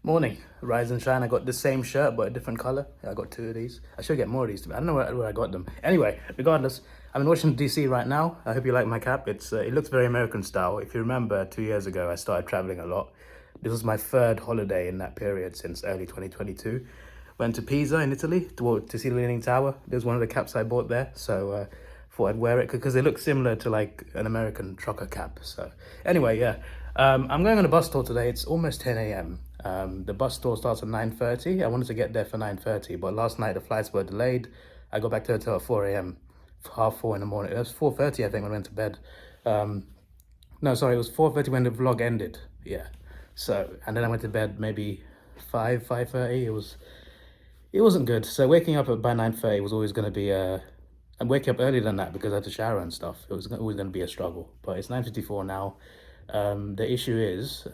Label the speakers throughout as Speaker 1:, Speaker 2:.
Speaker 1: Morning, rise and shine. I got the same shirt but a different color. I got two of these. I should get more of these. I don't know where I got them. Anyway, regardless, I'm in Washington D.C. right now. I hope you like my cap. It looks very American style. If you remember, 2 years ago I started traveling a lot. This was my third holiday in that period since early 2022. Went to Pisa in Italy to see the Leaning Tower. There's one of the caps I bought there, so thought I'd wear it because they look similar to like an American trucker cap. So anyway, yeah, I'm going on a bus tour today. It's almost 10 a.m. The bus tour starts at 9:30. I wanted to get there for 9:30, but last night the flights were delayed. I got back to the hotel at 4 a.m. Half 4 in the morning. It was 4:30, I think, when I went to bed. No, sorry, it was 4:30 when the vlog ended. Yeah. So, and then I went to bed maybe 5:30. It wasn't good. So waking up by 9:30 was always going to be I'm waking up earlier than that because I had to shower and stuff. It was always going to be a struggle. But it's 9:54 now. The issue is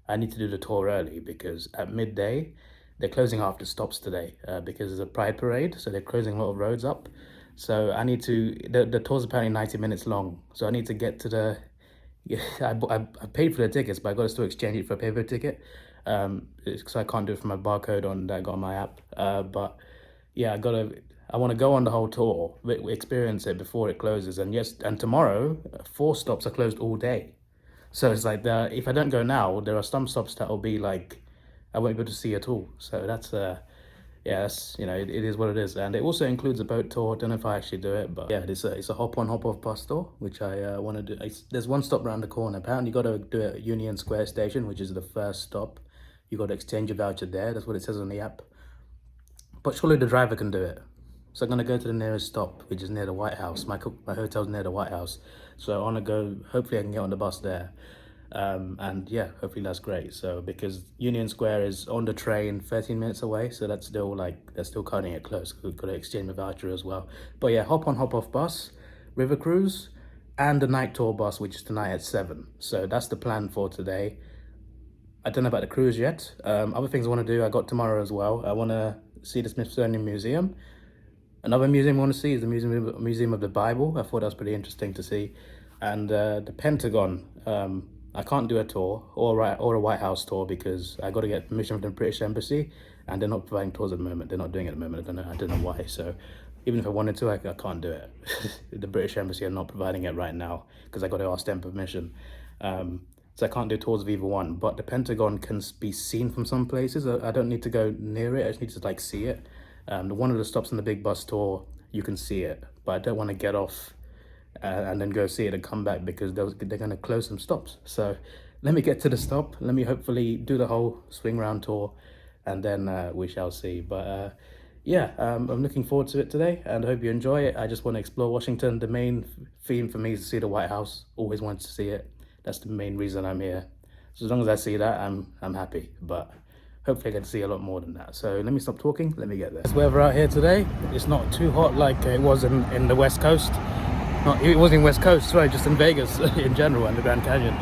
Speaker 1: I need to do the tour early because at midday they're closing half the stops today because there's a Pride parade. So they're closing a lot of roads up. So I need to. The tour's apparently 90 minutes long. So I need to get to the. Yeah, I paid for the tickets, but I got to still exchange it for a paper ticket. So I can't do it from my barcode on that I got on my app. But yeah, I want to go on the whole tour, experience it before it closes. And yes, and tomorrow 4 stops are closed all day. So it's like if I don't go now, there are some stops that will be like I won't be able to see at all. So that's yeah, that's, you know, it is what it is. And it also includes a boat tour. Don't know if I actually do it, but yeah, it's a hop on, hop off bus tour, which I want to do. There's one stop around the corner. Apparently you got to do it at Union Square Station, which is the first stop. You got to exchange your voucher there. That's what it says on the app. But surely the driver can do it. So I'm going to go to the nearest stop, which is near the White House. My hotel's near the White House. So I want to go, hopefully I can get on the bus there. And yeah, hopefully that's great. So because Union Square is on the train 13 minutes away, so that's still like, they're still cutting it close. We've got to exchange a voucher as well. But yeah, hop on, hop off bus, river cruise, and the night tour bus, which is tonight at 7. So that's the plan for today. I don't know about the cruise yet. Other things I want to do, I got tomorrow as well. I want to see the Smithsonian Museum. Another museum I want to see is the Museum of the Bible. I thought that was pretty interesting to see. And the Pentagon. I can't do a tour or a White House tour because I got to get permission from the British Embassy, and they're not providing tours at the moment. They're not doing it at the moment. I don't know why. So even if I wanted to, I can't do it. The British Embassy are not providing it right now because I got to ask them permission. So I can't do tours of either one. But the Pentagon can be seen from some places. I don't need to go near it. I just need to like see it. One of the stops on the big bus tour, you can see it, but I don't want to get off and then go see it and come back because they're going to close some stops. So let me get to the stop. Let me hopefully do the whole swing round tour, and then we shall see. But yeah, I'm looking forward to it today, and I hope you enjoy it. I just want to explore Washington. The main theme for me is to see the White House. Always wanted to see it. That's the main reason I'm here. So as long as I see that, I'm happy. But hopefully I get to see a lot more than that. So let me stop talking, let me get there. It's weather out here today. It's not too hot like it was in the West Coast. It wasn't in West Coast, sorry, just in Vegas in general and the Grand Canyon.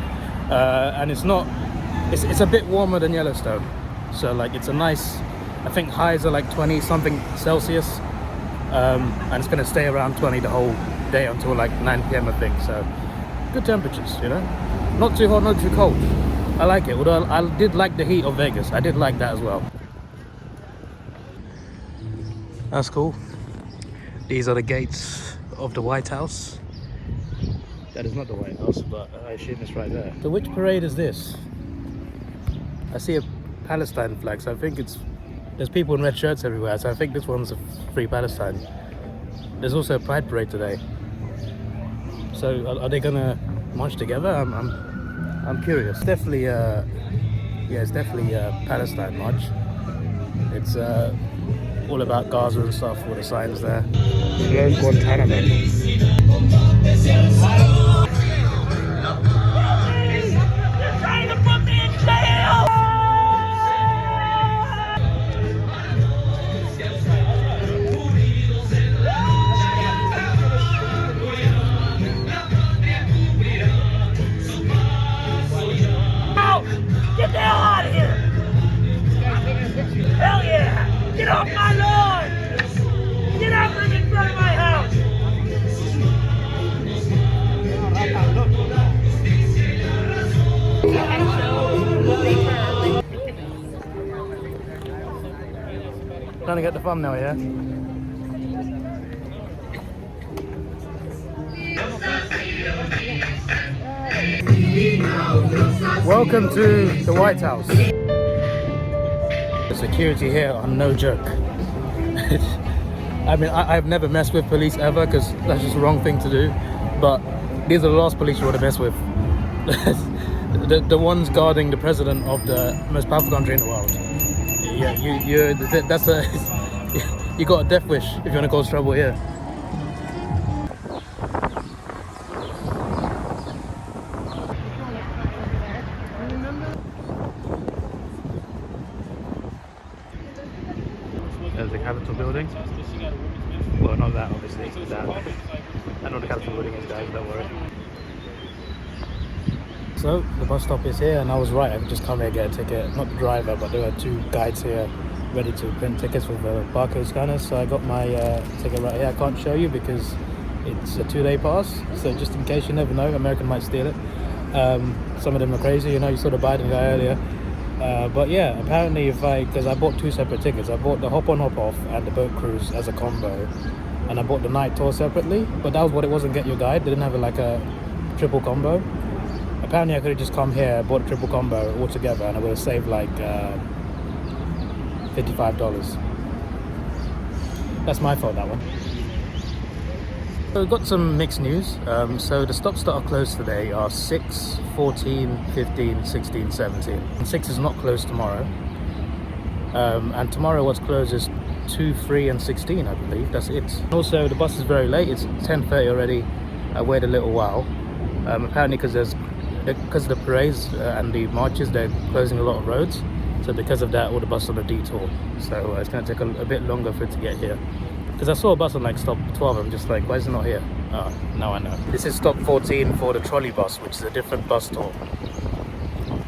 Speaker 1: And it's a bit warmer than Yellowstone. So like it's a nice, I think highs are like 20 something Celsius. And it's gonna stay around 20 the whole day until like 9 p.m. I think. So good temperatures, you know? Not too hot, not too cold. I like it, although I did like the heat of Vegas. I did like that as well. That's cool. These are the gates of the White House. That is not the White House, but I assume it's right there. So which parade is this? I see a Palestine flag, so I think there's people in red shirts everywhere, so I think this one's a Free Palestine. There's also a Pride parade today. So are they gonna march together? I'm curious. Definitely, yeah, it's definitely a Palestine march. It's all about Gaza and stuff, all the signs there. Hello, Guantanamo. You're trying to put me in jail! Get the hell out of here! Hell yeah! Get off my lawn! Get out from in front of my house! Trying to get the thumbnail, yeah? Welcome to the White House. The security here are no joke. I mean, I've never messed with police ever because that's just the wrong thing to do. But these are the last police you want to mess with. the ones guarding the president of the most powerful country in the world. Yeah, you got a death wish if you want to cause trouble here. There's the Capitol building. Well, not that, obviously. That. I know the Capitol building is, guys, don't worry. So, the bus stop is here, and I was right. I could just come here and get a ticket. Not the driver, but there were two guides here ready to print tickets with a barcode scanner. So I got my ticket right here. I can't show you because it's a 2-day pass. So just in case, you never know, American might steal it. Some of them are crazy, you know, you saw the Biden guy earlier. But yeah, apparently because I bought 2 separate tickets. I bought the hop on hop off and the boat cruise as a combo, and I bought the night tour separately, but that was what it was in Get Your Guide. They didn't have like a triple combo. Apparently I could have just come here, bought a triple combo all together, and I would have saved like $55. That's my fault, that one. So we've got some mixed news. So the stops that are closed today are 6, 14, 15, 16, 17. And 6 is not closed tomorrow. And tomorrow what's closed is 2, 3 and 16, I believe. That's it. Also, the bus is very late. It's 10:30 already. I waited a little while. Apparently because of the parades and the marches, they're closing a lot of roads. So because of that, all the buses on a detour. So it's going to take a bit longer for it to get here. Because I saw a bus on like stop 12, I'm just like, why is it not here? Oh, now I know. This is stop 14 for the trolley bus, which is a different bus stop.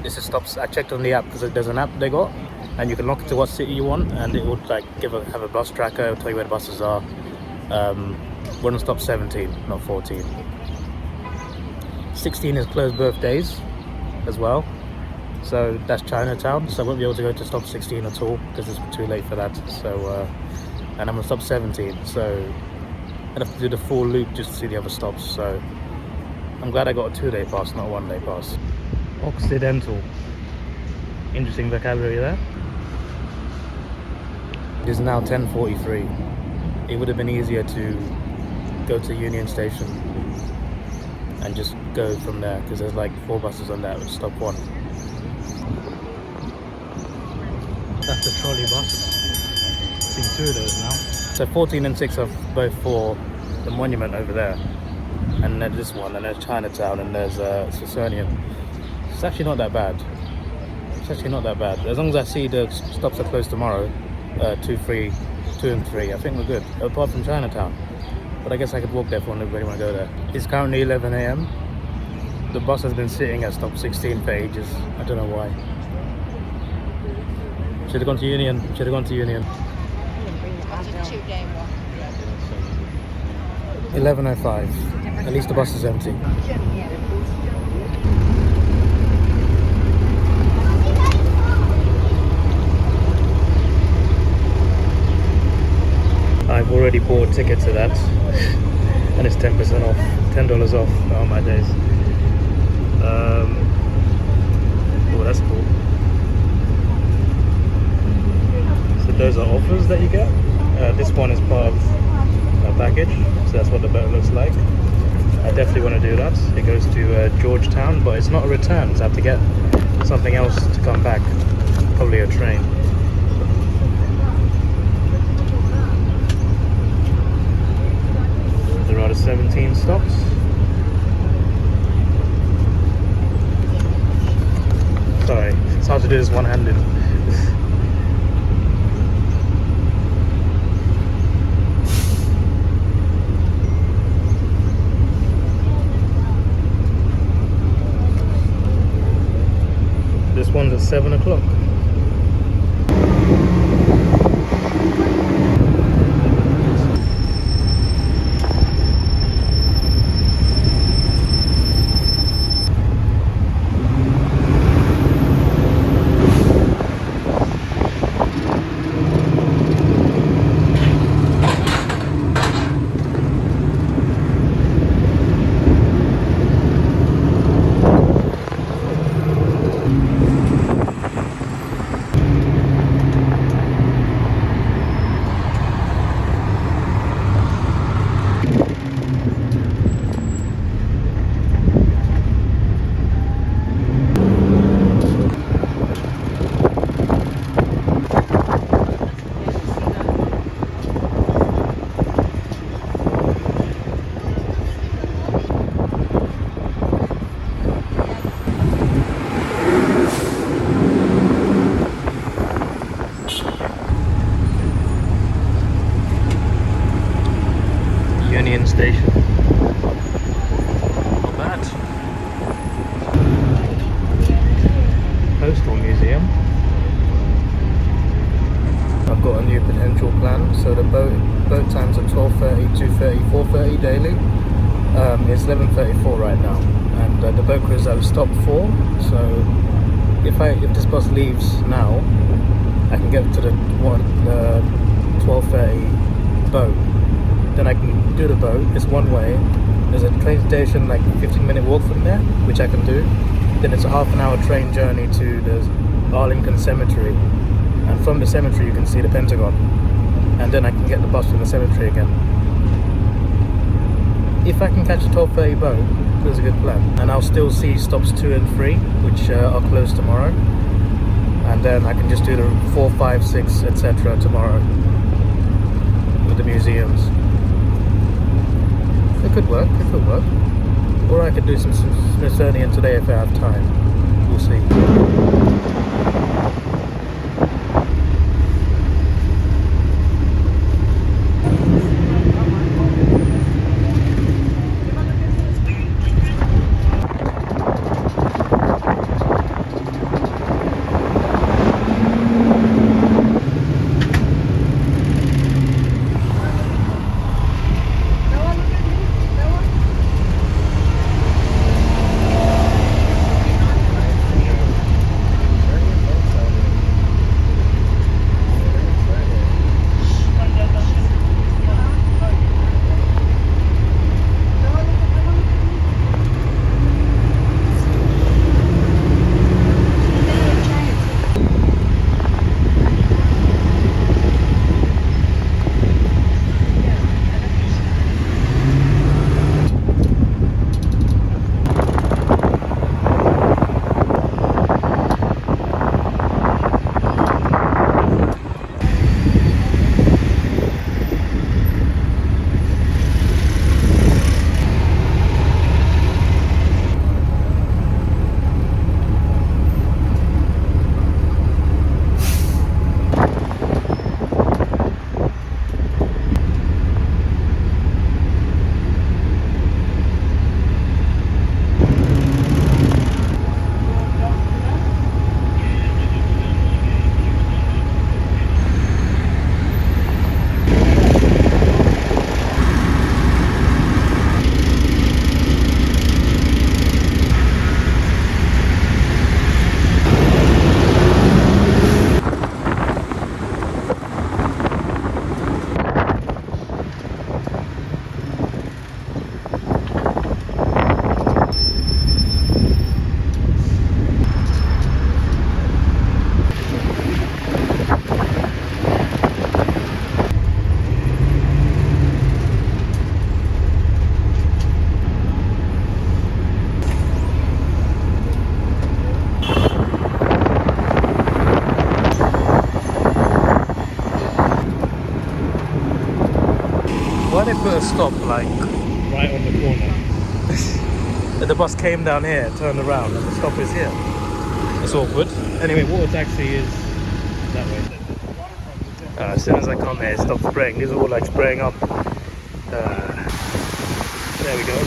Speaker 1: This is stops, I checked on the app because there's an app they got, and you can lock it to what city you want, and it would like have a bus tracker, it'll tell you where the buses are. We're on stop 17, not 14. 16 is closed both days as well. So that's Chinatown, so I won't be able to go to stop 16 at all because it's too late for that. So and I'm on stop 17, so I'd have to do the full loop just to see the other stops. So I'm glad I got a 2-day pass, not a 1-day pass. Occidental, interesting vocabulary there. It is now 10:43. It would have been easier to go to Union Station and just go from there because there's like 4 buses on that, which stop 1. That's the trolley bus. I've seen 2 of those now. So 14 and 6 are both for the monument over there, and then this one, and there's Chinatown, and there's Smithsonian. It's actually not that bad. It's actually not that bad. As long as I see the stops are closed tomorrow, 2, 3, 2 and 3, I think we're good. Apart from Chinatown, but I guess I could walk there if anybody want to go there. It's currently 11 a.m. The bus has been sitting at stop 16 for ages. I don't know why. Should have gone to Union. Should have gone to Union. 11:05. At least the bus is empty. I've already bought a ticket to that, and it's 10% off, $10 off. Oh my days. Oh, that's cool. So those are offers that you get. This one is part of a package, so that's what the boat looks like. I definitely want to do that. It goes to Georgetown, but it's not a return, so I have to get something else to come back, probably a train. There are 17 stops. Sorry, it's hard to do this one-handed. This one's at 7 o'clock. So the boat times are 12:30, 2:30, 4:30 daily. It's 11:34 right now, and the boat cruise I stopped for. So if this bus leaves now, I can get to the 12:30 boat. Then I can do the boat. It's one way. There's a train station like 15-minute walk from there, which I can do. Then it's a half an hour train journey to the Arlington Cemetery, and from the cemetery you can see the Pentagon, and then I can get the bus from the cemetery again. If I can catch a 12:30 boat, that's a good plan. And I'll still see stops 2 and 3, which are closed tomorrow. And then I can just do the 4, 5, 6, etc. tomorrow with the museums. It could work, it could work. Or I could do some Smithsonian today if I have time. We'll see. Why they put a stop like right on the corner? The bus came down here, turned around, and the stop is here. It's awkward. Anyway, water taxi is that way. As soon as I come here, it stops spraying. These are all like spraying up. There we go.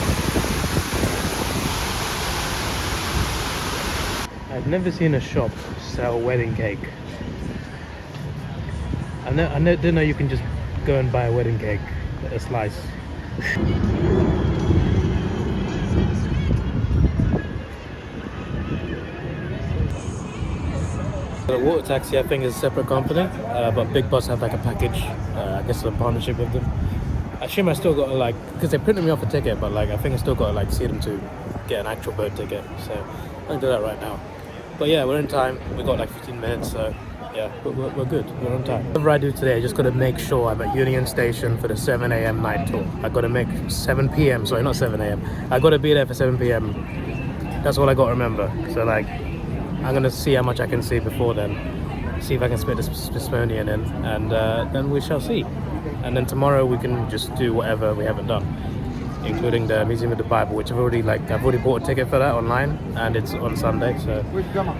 Speaker 1: I've never seen a shop sell wedding cake. I didn't know you can just go and buy a wedding cake, a slice. The water taxi, I think, is a separate company, but Big Bus have like a package. I guess a partnership with them. I assume I still got to like, because they printed me off a ticket, but like I think I still got to like see them to get an actual boat ticket. So I'm gonna do that right now. But yeah, we're in time. We got like 15 minutes, so yeah, we're good. We're on time. Whatever I do today, I just got to make sure I'm at Union Station for the 7 a.m. night tour. I got to make 7 p.m. Sorry, not 7 a.m. I got to be there for 7 p.m. That's all I got to remember. So like, I'm gonna see how much I can see before then. See if I can split the Smithsonian in, and then we shall see. And then tomorrow we can just do whatever we haven't done, including the Museum of the Bible, which I've already bought a ticket for that online, and it's on Sunday. So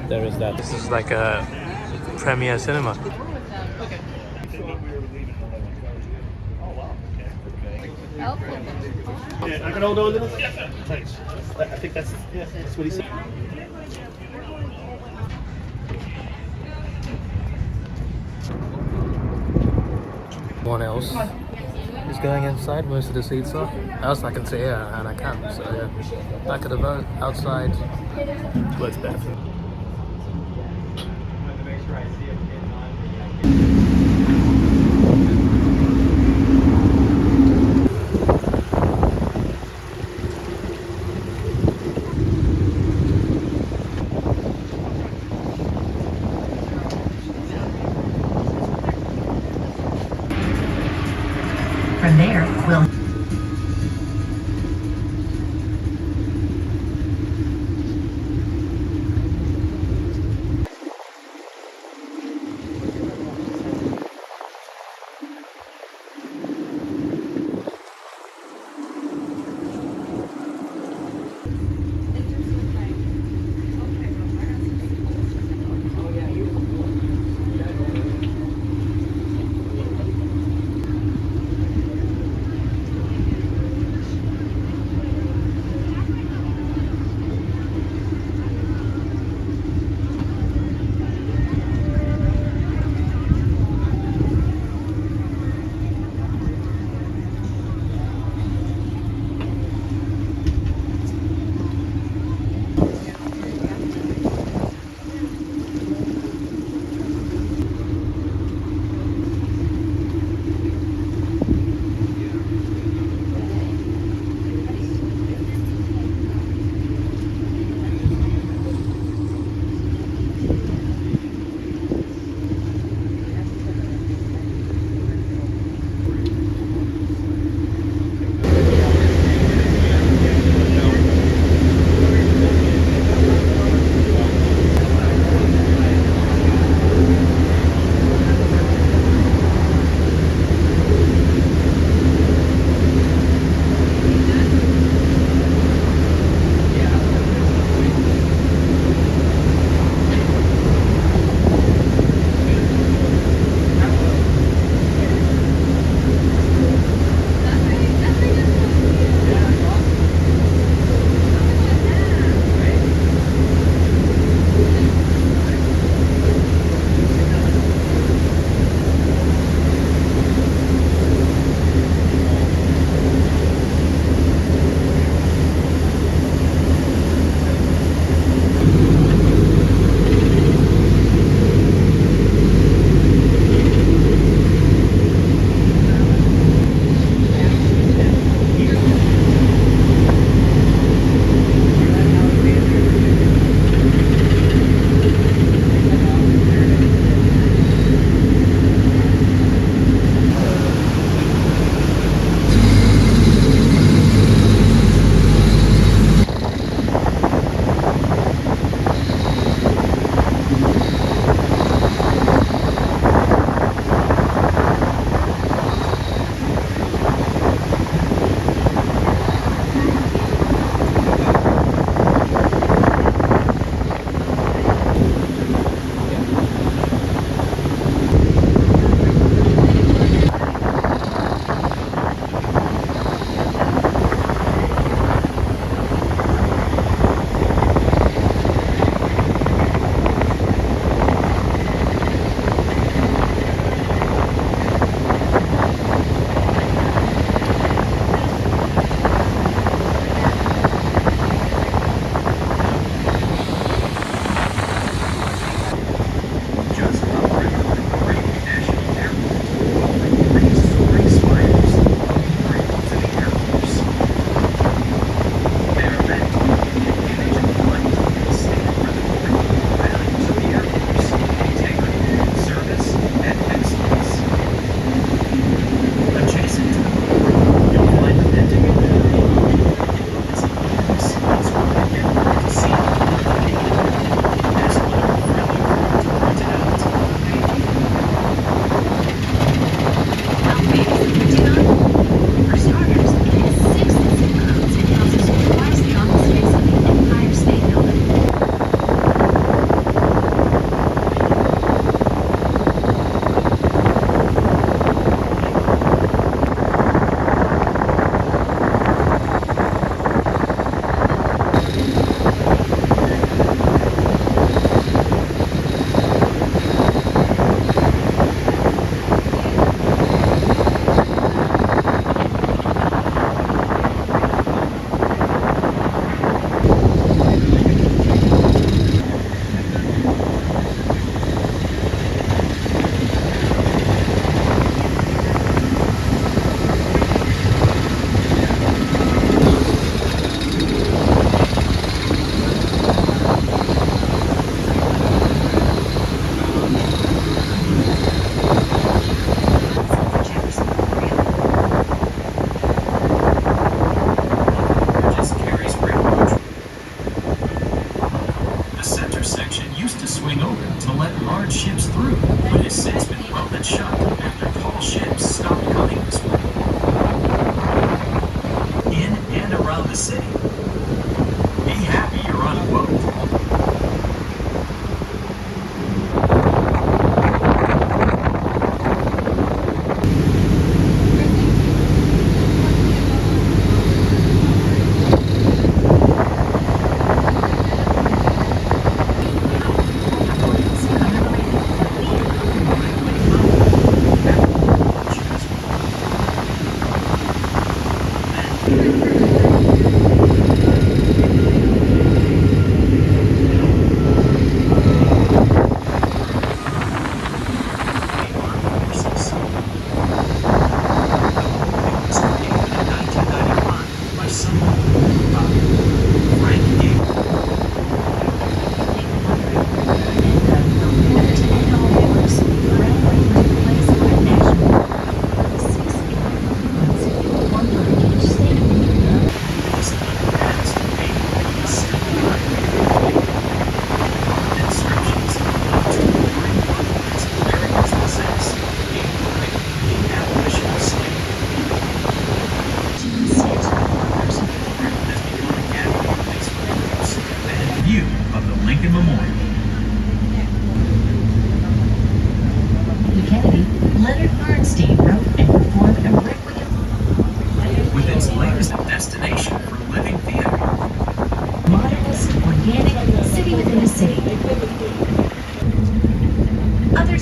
Speaker 1: there is that. This is like a premiere cinema.
Speaker 2: Okay.
Speaker 1: Yeah, I can hold on a little. Thanks. I think that's what he said. one else is going inside. Most of the seats are. Else I can sit here and I can. So yeah, back of the boat, outside, works better for me.
Speaker 2: From there, we'll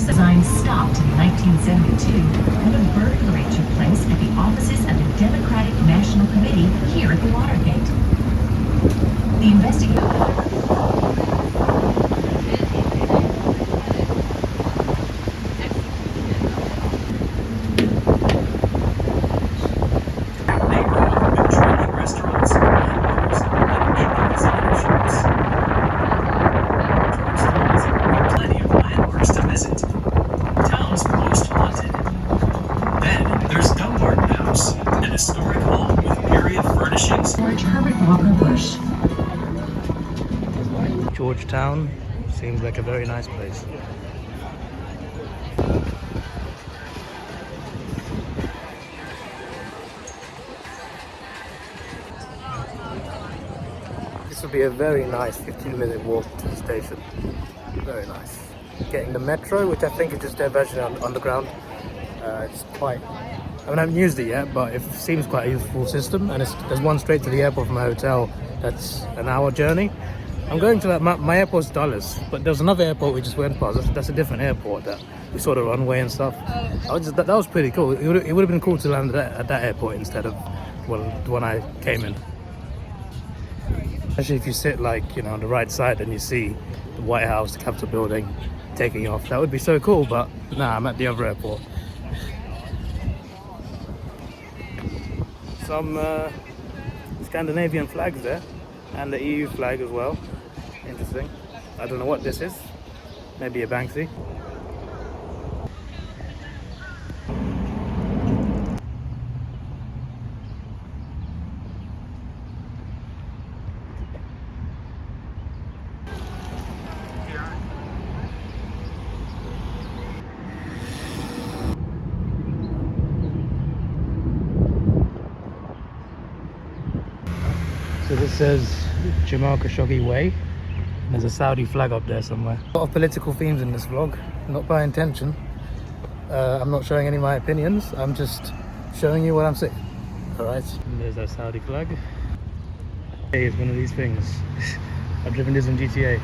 Speaker 2: Design stopped in 1972 when a burglary took place at the offices of the Democratic National Committee here at the Watergate. The investigation.
Speaker 1: Georgetown seems like a very nice place. This will be a very nice 15-minute walk to the station. Very nice. Getting the metro, which I think is just their version of underground. It's quite... I haven't used it yet, but it seems quite a useful system. And there's one straight to the airport from my hotel. That's an hour journey. I'm going to my airport's Dulles, but there's another airport we just went past. That's a different airport that we saw the runway and stuff. That was pretty cool. It would have been cool to land at that airport instead of the one I came in. Especially if you sit like, you know, on the right side and you see the White House, the Capitol building taking off. That would be so cool, but nah, I'm at the other airport. Some Scandinavian flags there, and the EU flag as well. Interesting. I don't know what this is. Maybe a Banksy. So this says Jamal Khashoggi Way. There's a Saudi flag up there somewhere. A lot of political themes in this vlog, not by intention. I'm not showing any of my opinions, I'm just showing you what I'm seeing. Alright, there's our Saudi flag. Hey, it's one of these things. I've driven this in GTA.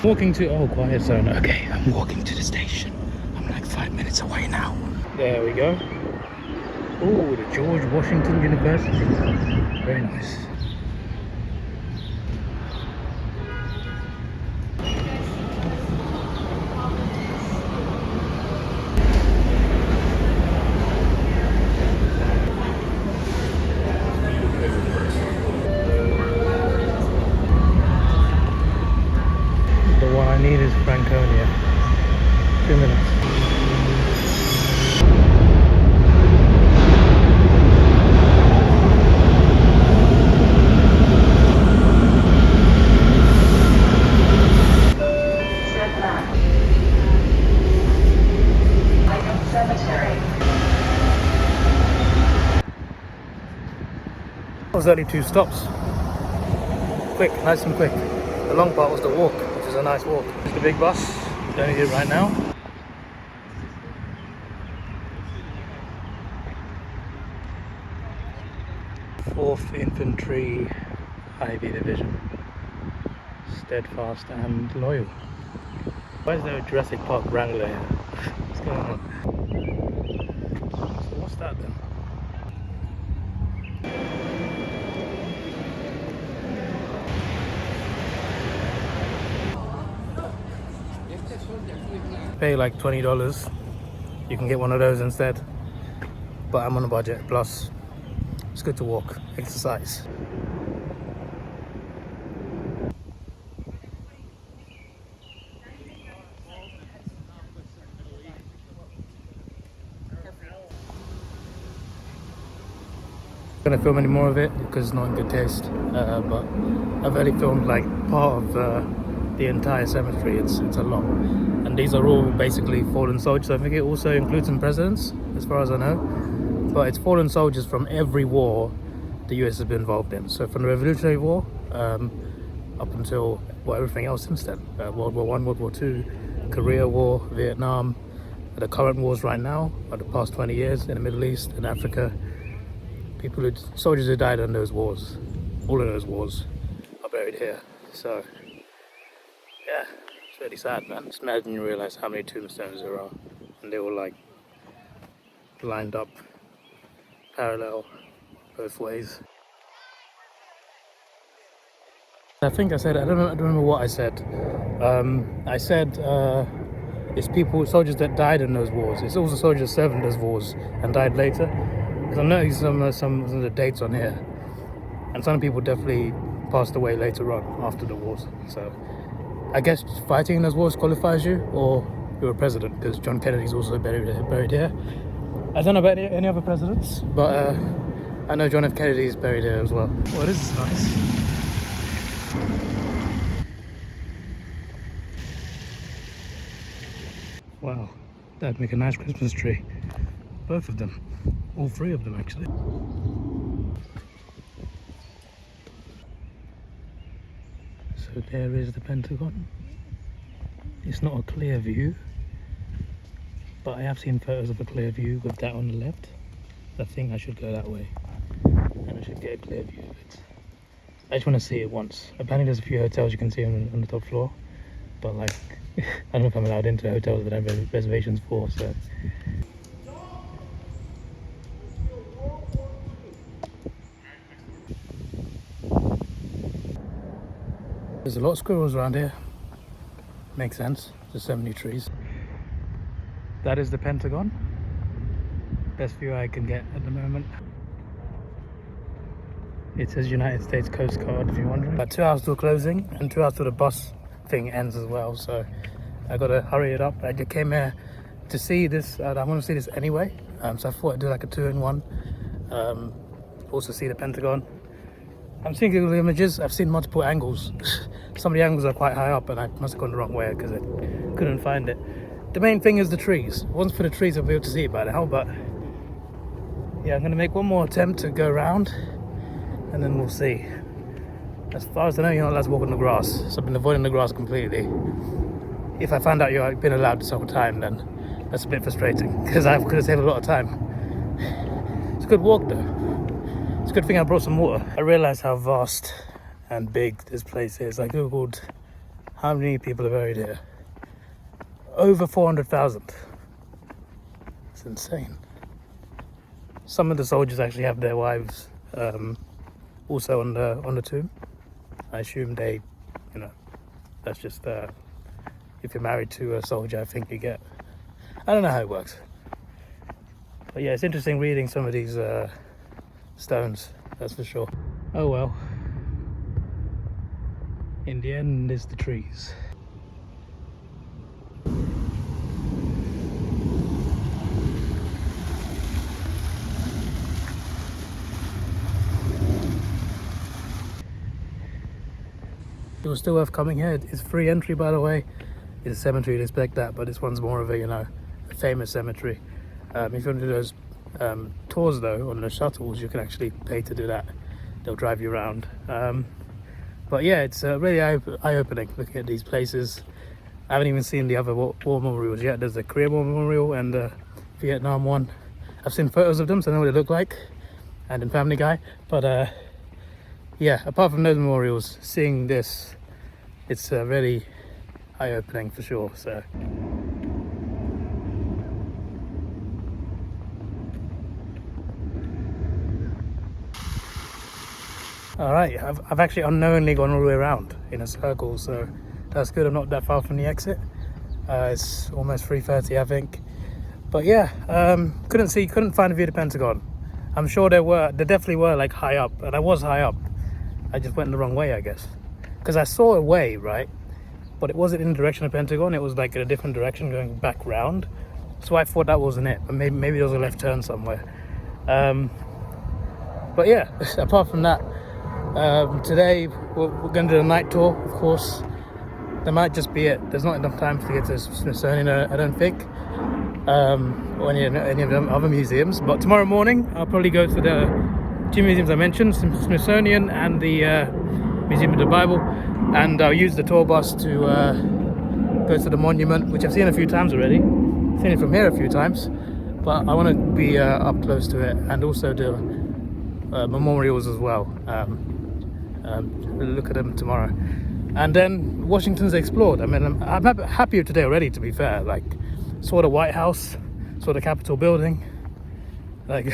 Speaker 1: Walking to, oh, quiet zone. Okay, I'm walking to the station. I'm like 5 minutes away now. There we go. Oh, the George Washington University. Very nice. The one I need is Franconia. 2 minutes. It was only 2 stops. Quick, nice and quick. The long part was the walk, which is a nice walk. Here's the big bus, don't need it right now. Fourth Infantry Ivy Division. Steadfast and loyal. Why is there a Jurassic Park Wrangler here? What's going on? So what's that then? Pay like $20, you can get one of those instead, but I'm on a budget, plus it's good to walk, exercise. I'm gonna film any more of it because it's not in good taste, but I've only filmed like part of the entire cemetery. It's a lot, and these are all basically fallen soldiers. I think it also includes some presidents, as far as I know, but it's fallen soldiers from every war the US has been involved in. So from the Revolutionary War up until everything else since then. World War I, World War II, Korea War, Vietnam, the current wars right now, or the past 20 years in the Middle East, in Africa. Soldiers who died in those wars, all of those wars are buried here. So yeah, It's really sad, man. Just imagine you realize how many tombstones there are, and they're all like lined up parallel both ways. I think I said, I don't remember what I said. I said it's people, soldiers that died in those wars. It's also soldiers served in those wars and died later. Because I'm noticing some of the dates on here, and some people definitely passed away later on after the wars. So I guess fighting in those wars qualifies you, or you're a president, because John Kennedy's also buried here. I don't know about any other presidents, but I know John F. Kennedy is buried here as well. Well, this is nice. Wow, that'd make a nice Christmas tree. Both of them. All three of them, actually. So there is the Pentagon. It's not a clear view, but I have seen photos of a clear view with that on the left. I think I should go that way, and I should get a clear view of it. I just want to see it once. Apparently there's a few hotels you can see on the top floor, but like, I don't know if I'm allowed into hotels that I have reservations for, so. There's a lot of squirrels around here. Makes sense, there's so many trees. That is the Pentagon. Best view I can get at the moment. It says United States Coast Guard, if you're wondering. About 2 hours till closing, and 2 hours till the bus thing ends as well, so I gotta hurry it up. I just came here to see this, I want to see this anyway, so I thought I'd do like a 2-in-1. Also see the Pentagon. I'm seeing Google images. I've seen multiple angles. Some of the angles are quite high up, and I must have gone the wrong way because I couldn't find it. The main thing is the trees. Once for the trees, I'll be able to see it by now, but yeah, I'm gonna make one more attempt to go around, and then we'll see. As far as I know, you're not allowed to walk on the grass, so I've been avoiding the grass completely. If I find out you've been allowed this whole time, then that's a bit frustrating, because I could have saved a lot of time. It's a good walk though. It's a good thing I brought some water. I realised how vast and big this place is. I googled how many people are buried here. Over 400,000. It's insane. Some of the soldiers actually have their wives also on the tomb. I assume they, you know, that's just if you're married to a soldier, I think you get. I don't know how it works, but yeah, it's interesting reading some of these stones, that's for sure. Oh well, in the end is the trees. It was still worth coming here. It's free entry, by the way. It's a cemetery, you'd expect that, but this one's more of a, you know, a famous cemetery. If you want to do those tours though, on the shuttles, you can actually pay to do that. They'll drive you around. But yeah, it's really eye-opening looking at these places. I haven't even seen the other war memorials yet. There's the Korea War Memorial and the Vietnam one. I've seen photos of them, so I know what they look like, and in Family Guy. But yeah, apart from those memorials, seeing this, it's really eye-opening for sure. So. Alright, I've actually unknowingly gone all the way around in a circle, so that's good. I'm not that far from the exit. It's almost 3:30, I think. But yeah, couldn't find a view of the Pentagon. I'm sure there definitely were like high up, and I was high up. I just went the wrong way, I guess. Because I saw a way, right? But it wasn't in the direction of the Pentagon, it was like in a different direction going back round. So I thought that wasn't it, but maybe there was a left turn somewhere. But yeah, apart from that, today we're going to do a night tour, of course. That might just be it. There's not enough time to get to the Smithsonian, I don't think, or any of the other museums. But tomorrow morning I'll probably go to the two museums I mentioned, Smithsonian and the Museum of the Bible, and I'll use the tour bus to go to the monument, which I've seen a few times already. I've seen it from here a few times, but I want to be up close to it, and also do memorials as well. Look at them tomorrow. And then Washington's explored. I mean, I'm happier today already, to be fair. Like, saw the White House, saw the Capitol building. Like,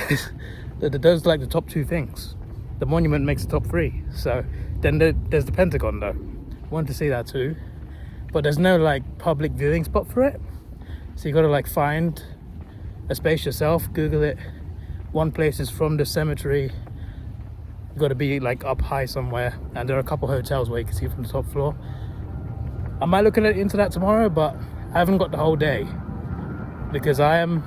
Speaker 1: those are like the top two things. The monument makes the top three. So then there's the Pentagon though. Want to see that too. But there's no like public viewing spot for it. So you gotta like find a space yourself, Google it. One place is from the cemetery. You got to be like up high somewhere, and there are a couple hotels where you can see from the top floor. I might look into that tomorrow, but I haven't got the whole day because I am,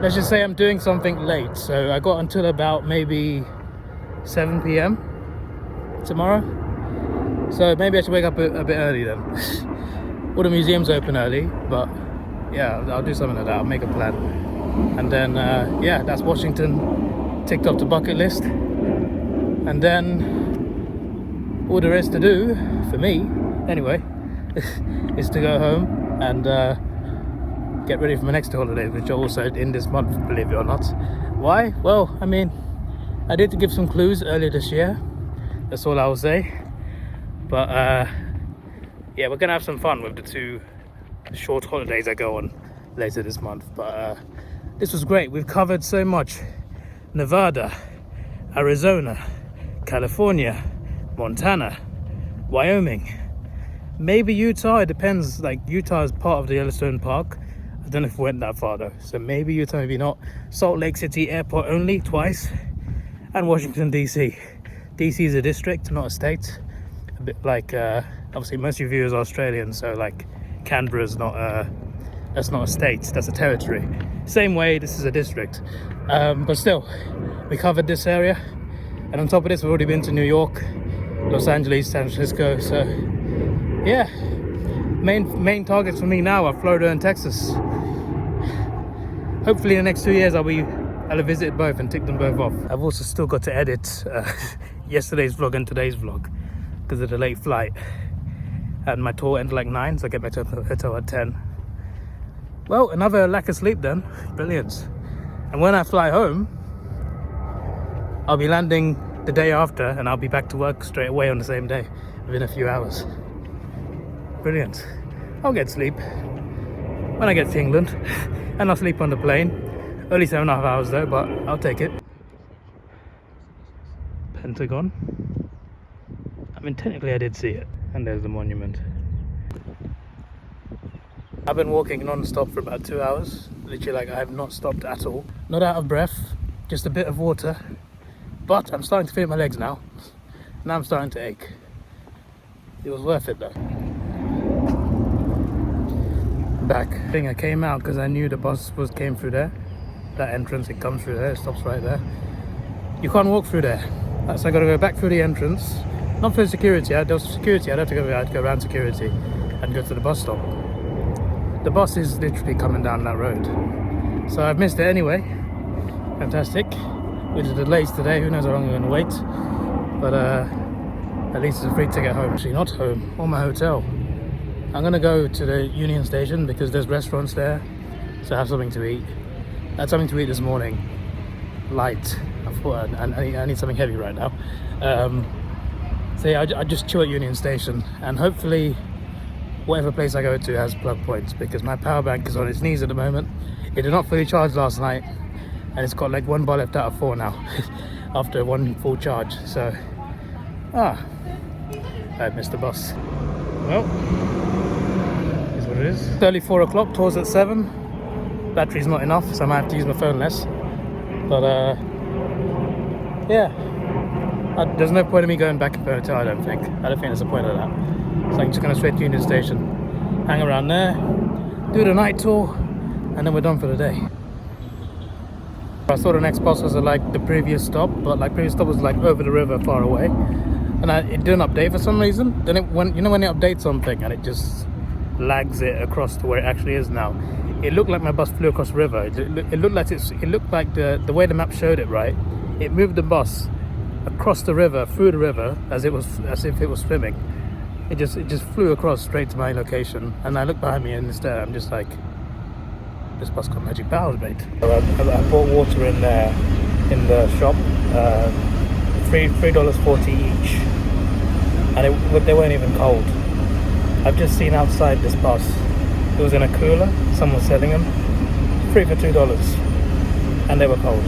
Speaker 1: let's just say I'm doing something late, so I got until about maybe 7 p.m. tomorrow, so maybe I should wake up a bit early then. All the museums open early, but yeah, I'll do something like that. I'll make a plan, and then yeah, that's Washington ticked off the bucket list. And then all there is to do for me anyway is to go home and get ready for my next holiday, which are also in this month, believe it or not. Why? Well, I mean, I did give some clues earlier this year, that's all I will say. But yeah, we're gonna have some fun with the 2 short holidays I go on later this month. But this was great. We've covered so much. Nevada, Arizona, California, Montana, Wyoming, maybe Utah. It depends. Like, Utah is part of the Yellowstone Park. I don't know if we went that far though, so maybe Utah, maybe not. Salt Lake City Airport only twice, and Washington D.C. D.C. is a district, not a state. A bit like obviously most of your viewers are Australian, so like Canberra is not that's not a state, that's a territory. Same way, this is a district. But still, we covered this area, and on top of this, we've already been to New York, Los Angeles, San Francisco. So yeah, main targets for me now are Florida and Texas. Hopefully in the next 2 years I'll have visited both and tick them both off. I've also still got to edit yesterday's vlog and today's vlog because of the late flight, and my tour ended like 9, so I get back to the hotel at 10. Well, another lack of sleep then. Brilliant. And when I fly home, I'll be landing the day after, and I'll be back to work straight away on the same day within a few hours. Brilliant. I'll get sleep when I get to England, and I'll sleep on the plane. Only 7.5 hours though, but I'll take it. Pentagon. I mean, technically I did see it. And there's the monument. I've been walking non-stop for about 2 hours. Literally, like, I have not stopped at all. Not out of breath, just a bit of water. But I'm starting to feel my legs now. Now I'm starting to ache. It was worth it though. Back. I think I came out because I knew the bus came through there. That entrance, it comes through there, it stops right there. You can't walk through there. So I got to go back through the entrance. Not for security. There was security. I'd have to go around security and go to the bus stop. The bus is literally coming down that road, so I've missed it anyway. Fantastic. With the delays today, who knows how long I'm going to wait, but at least it's a free ticket home. Actually not home, or my hotel. I'm going to go to the Union Station because there's restaurants there, so I have something to eat. I had something to eat this morning, light. I thought I need something heavy right now. So yeah, I just chill at Union Station, and hopefully whatever place I go to has plug points, because my power bank is on its knees at the moment. It did not fully charge last night, and it's got like 1 bar left out of 4 now after 1 full charge. So I missed the bus. Well, is what it is. It's early 4 o'clock, tour's at 7. Battery's not enough, so I might have to use my phone less. But yeah, there's no point in me going back to the hotel, I don't think. I don't think there's a point of that. So I'm just going to straight to Union Station, hang around there, do the night tour, and then we're done for the day. I saw the next bus was like the previous stop, but like previous stop was like over the river far away, and it didn't update for some reason. Then when it updates something and it just lags it across to where it actually is now. It looked like my bus flew across the river. It looked like the way the map showed it, right? It moved the bus across the river, through the river, as if it was swimming. It just flew across straight to my location, and I looked behind me, and instead I'm just like, this bus got magic powers, mate. I bought water in there in the shop, $3.40 each. and they weren't even cold. I've just seen outside this bus. It was in a cooler. Someone was selling them, 3 for $2, and they were cold.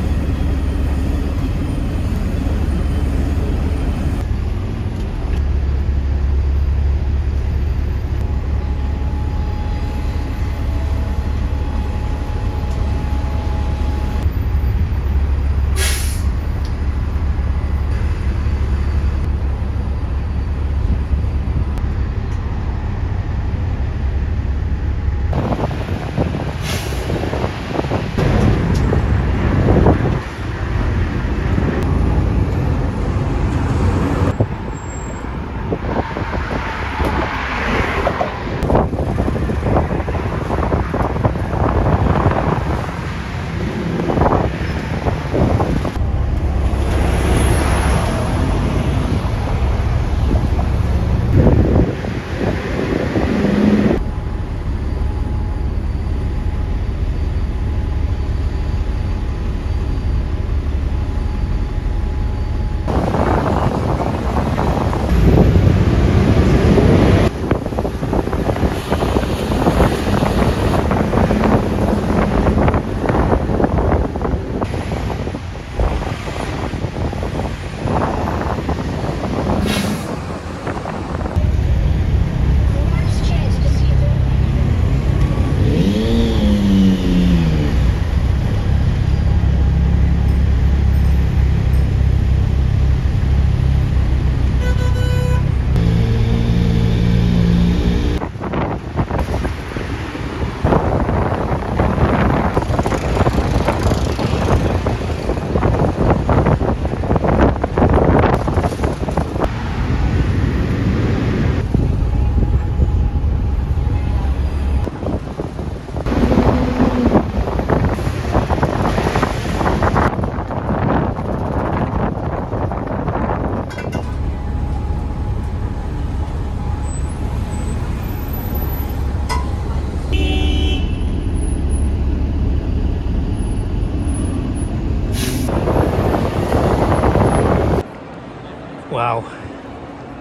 Speaker 1: Wow,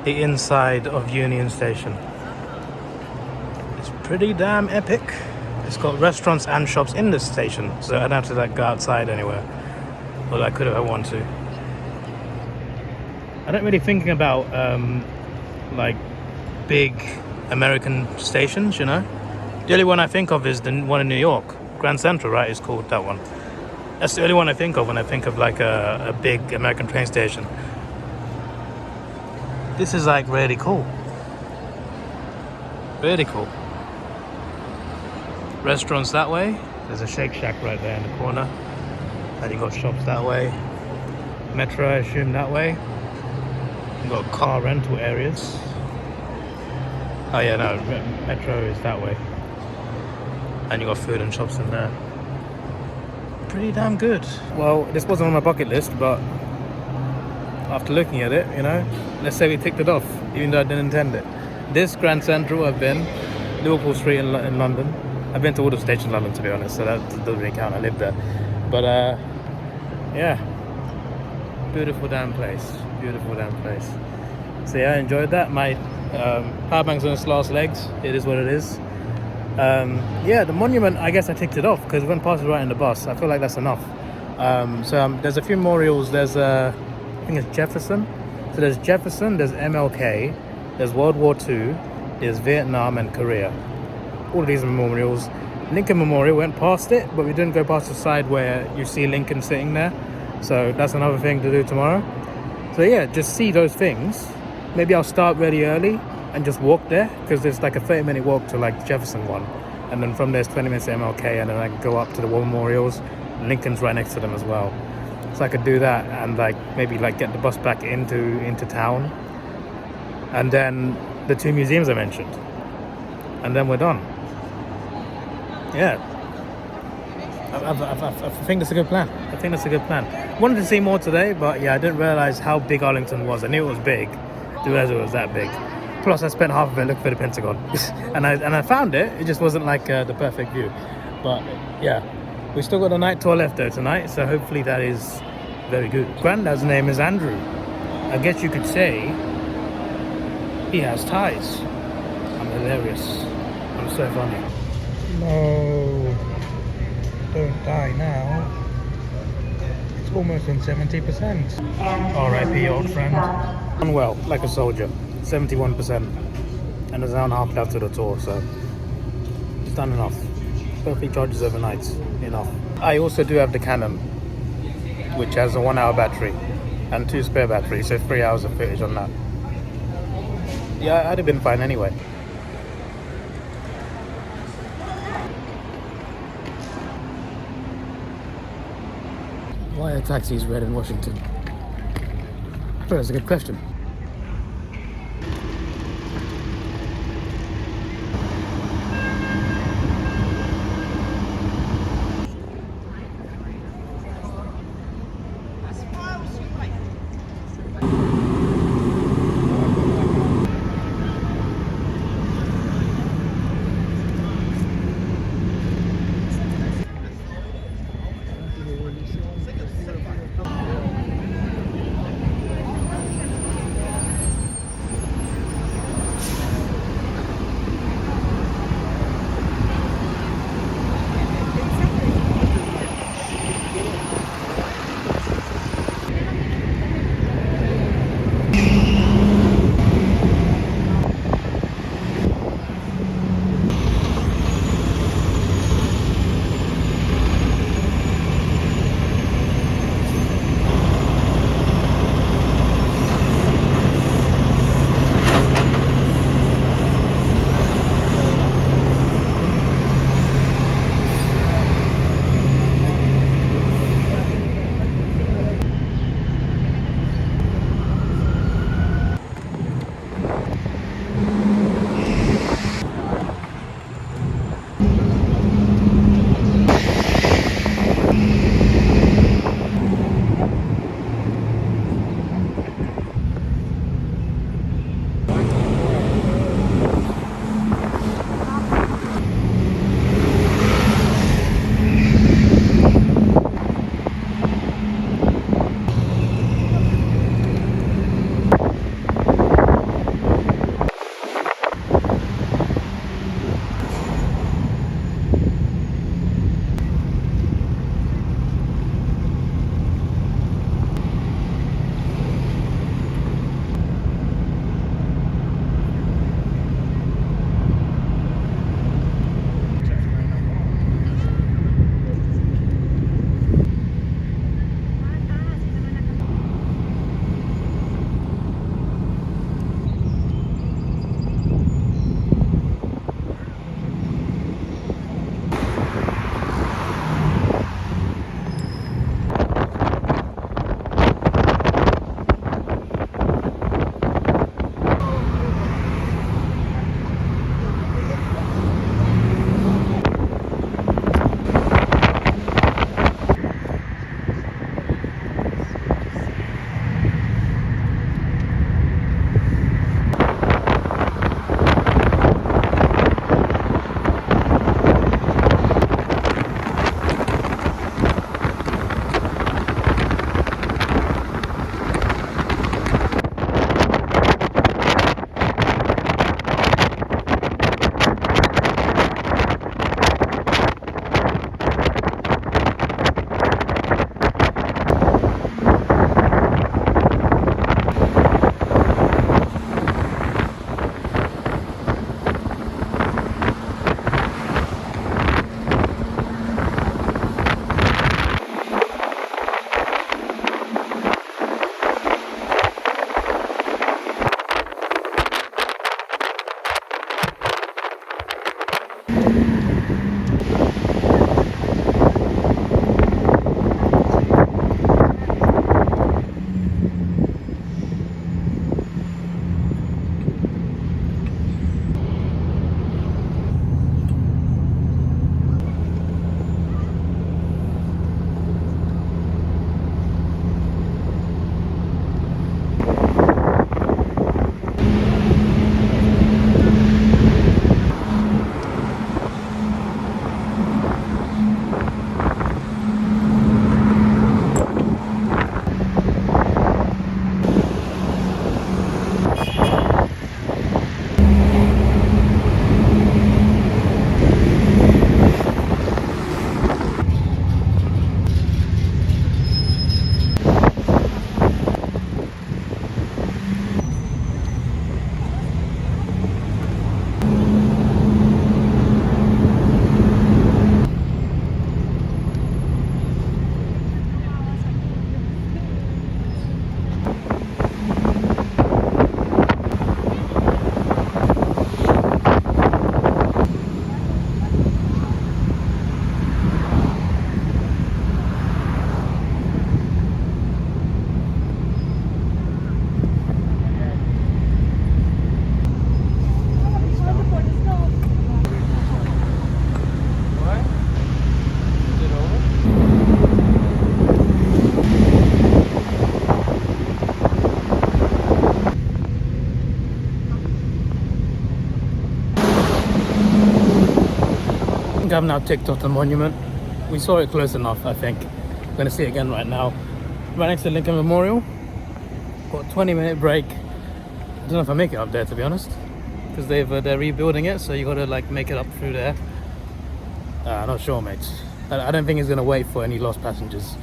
Speaker 1: the inside of Union Station. It's pretty damn epic. It's got restaurants and shops in the station, so I don't have to like go outside anywhere. Well, I could if I want to. I don't really thinking about like big American stations, you know. The only one I think of is the one in New York, Grand Central, right? It's called that one. That's the only one I think of when I think of like a big American train station. This is like really cool. Really cool. Restaurants that way. There's a Shake Shack right there in the corner. And you got shops that way. Metro, I assume, that way. You got car rental areas. Oh yeah, no, Metro is that way. And you got food and shops in there. Pretty damn good. Well, this wasn't on my bucket list, but after looking at it, you know, let's say we ticked it off, even though I didn't intend it. This Grand Central, I've been. Liverpool Street in London. I've been to all the stations in London, to be honest, so that doesn't really count. I live there. But yeah, beautiful damn place. Beautiful damn place. So yeah, I enjoyed that. My power bank's on its last legs. It is what it is. Yeah, the monument, I guess I ticked it off because we went past it right in the bus. I feel like that's enough. There's a few memorials. There's I think it's Jefferson. So there's Jefferson, there's MLK, there's World War II, there's Vietnam and Korea. All of these memorials. Lincoln Memorial, went past it, but we didn't go past the side where you see Lincoln sitting there. So that's another thing to do tomorrow. So yeah, just see those things. Maybe I'll start really early and just walk there, because there's like a 30-minute walk to like Jefferson one. And then from there's 20 minutes to MLK, and then I can go up to the war memorials. Lincoln's right next to them as well. So I could do that and like maybe like get the bus back into town. And then the two museums I mentioned. And then we're done. Yeah. I think that's a good plan. I think that's a good plan. Wanted to see more today, but yeah, I didn't realize how big Arlington was. I knew it was big. Didn't realize it was that big. Plus, I spent half of it looking for the Pentagon, and I found it. It just wasn't like the perfect view. But yeah, we still got a night tour left though tonight, so hopefully that is very good. Granddad's name is Andrew. I guess you could say He has ties. I'm hilarious. I'm so funny. No, don't die now. It's almost on 70%. R.I.P. old friend. Unwell, like a soldier. 71%. And there's an hour and a half left to the tour, so it's done enough. Perfect charges overnight. Enough. I also do have the Canon, which has a 1 hour battery and 2 spare batteries, so 3 hours of footage on that. Yeah, I'd have been fine anyway. Why are taxis red in Washington? Well, that's a good question. think I've now ticked off the monument. We saw it close enough, I think. I'm gonna see it again right now. Right next to Lincoln Memorial. Got a 20-minute break. I don't know if I make it up there, to be honest, because they're rebuilding it, so you gotta like make it up through there. I'm not sure, mate. I don't think he's gonna wait for any lost passengers.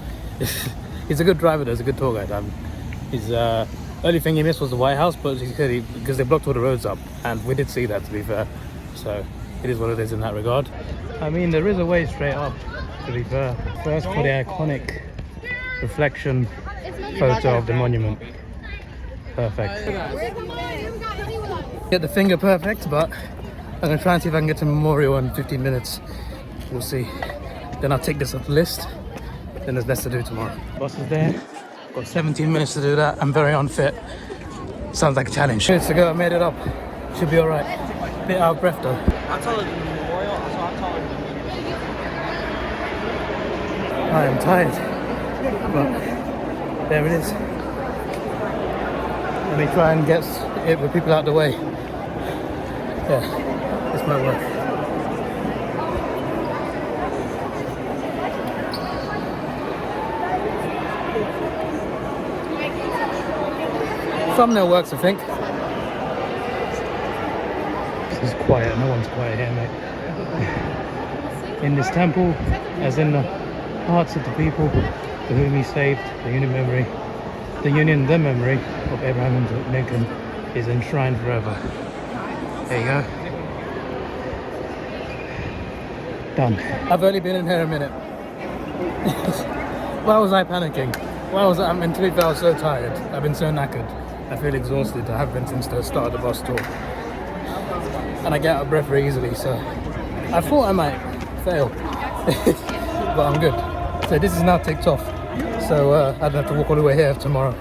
Speaker 1: He's a good driver, there's a good tour guide. His only thing he missed was the White House, but he said because they blocked all the roads up, and we did see that, to be fair. So it is what it is in that regard. I mean, there is a way straight up, to be fair. First for the iconic reflection photo of the monument. Perfect. Get the finger perfect, but I'm gonna try and see if I can get to Memorial in 15 minutes. We'll see. Then I'll take this off the list. Then there's less to do tomorrow. Bus is there. Got 17 minutes to do that. I'm very unfit. Sounds like a challenge. Minutes to go, I made it up. Should be alright. Bit out of breath though.
Speaker 3: I told her Memorial, so I told her.
Speaker 1: I am tired. But there it is. Let me try and get it with people out the way. Yeah, this might work. Thumbnail works, I think. This is quiet, no one's quiet here, mate. In this temple, as in the hearts of the people to whom he saved, the memory of Abraham and Lincoln is enshrined forever. There you go. Done. I've only been in here a minute. Why was I panicking? I mean, to be fair, I was so tired. I've been so knackered. I feel exhausted. I have been since the start of the bus tour. And I get out of breath very easily, so I thought I might fail. But I'm good. So this is now ticked off. So I don't have to walk all the way here tomorrow.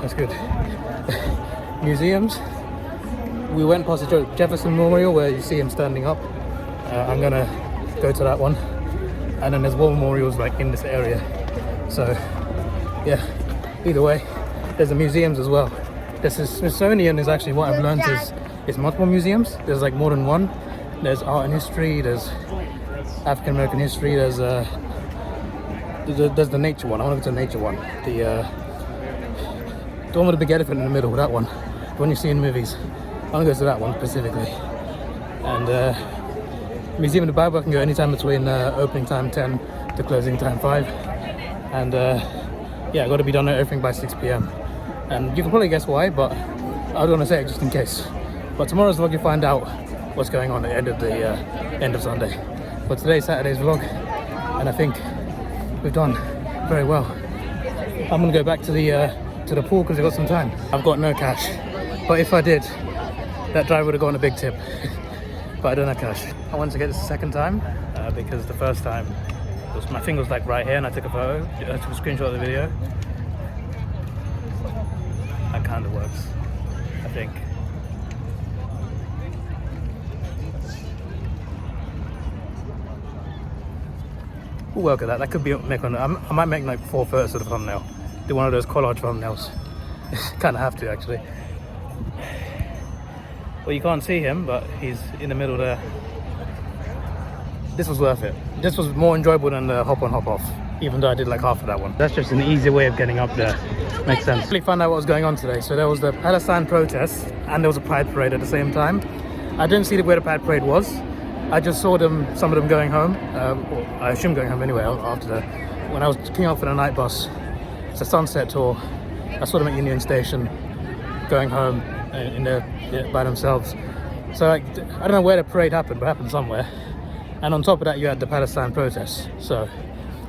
Speaker 1: That's good. Museums. We went past the Jefferson Memorial where you see him standing up. I'm gonna go to that one. And then there's war memorials like in this area. So yeah, either way, there's the museums as well. This Smithsonian is actually what I've learned is it's multiple museums. There's like more than one. There's art and history, there's African American history, there's the nature one. I want to go to the nature one. The one with the big elephant in the middle, that one. The one you see in movies. I want to go to that one specifically. And Museum of the Bible, I can go anytime between opening time 10 to closing time 5. And yeah, I got to be done everything by 6 p.m. And you can probably guess why, but I don't want to say it just in case. But tomorrow's vlog, you find out what's going on at the end of Sunday. But today's Saturday's vlog, and I think we've done very well. I'm gonna go back to the pool because I've got some time. I've got no cash, but if I did, that driver would have gotten a big tip. But I don't have cash. I wanted to get this a second time because the first time my finger was like right here, and I took a photo. I took a screenshot of the video. That kind of works, I think. We'll work at that. That could be make on. I might make like 4 photos of the thumbnail. Do one of those collage thumbnails. Kind of have to actually. Well, you can't see him, but he's in the middle there. This was worth it. This was more enjoyable than the hop on hop off, even though I did like half of that one. That's just an easy way of getting up there. Makes sense. I really found out what was going on today. So there was the Palestine protest and there was a pride parade at the same time. I didn't see where the pride parade was. I just saw some of them going home. I assume going home anyway after that. When I was queuing up for the night bus, it's a sunset tour. I saw them at Union Station going home by themselves. So I don't know where the parade happened, but it happened somewhere. And on top of that, you had the Palestine protests. So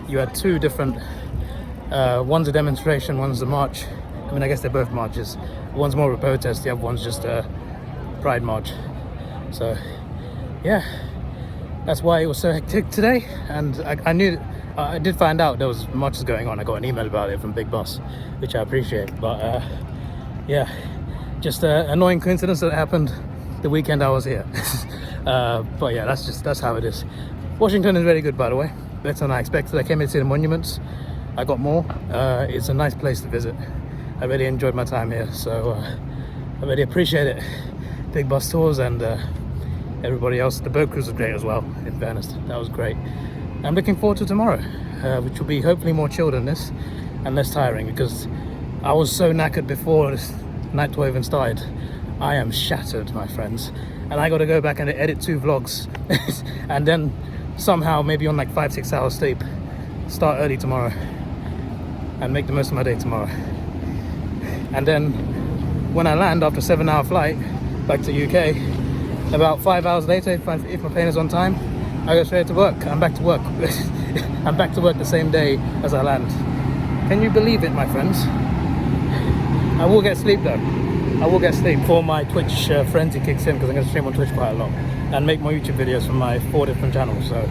Speaker 1: you had 2 different, one's a demonstration, one's a march. I mean, I guess they're both marches. One's more of a protest, the other one's just a pride march. So yeah, that's why it was so hectic today. And I did find out there was marches going on. I got an email about it from Big Boss, which I appreciate. But yeah, just an annoying coincidence that happened the weekend I was here. But yeah, that's how it is. Washington is very good, by the way. Better than I expected. I came in to see the monuments. I got more. It's a nice place to visit. I really enjoyed my time here, so I really appreciate it. Big Bus Tours, and everybody else. The boat cruise was great as well, in fairness. That was great. I'm looking forward to tomorrow, which will be hopefully more chilled than this and less tiring, because I was so knackered before this night tour even started. I am shattered, my friends, and I got to go back and edit 2 vlogs and then somehow maybe on like 5-6 hours sleep, start early tomorrow and make the most of my day tomorrow. And then when I land after a 7-hour flight back to UK, about 5 hours later, if my plane is on time, I go straight to work. I'm back to work. I'm back to work the same day as I land. Can you believe it, my friends? I will get sleep though. I will get sleep before my Twitch frenzy kicks in, because I'm going to stream on Twitch quite a lot and make more YouTube videos from my 4 different channels. So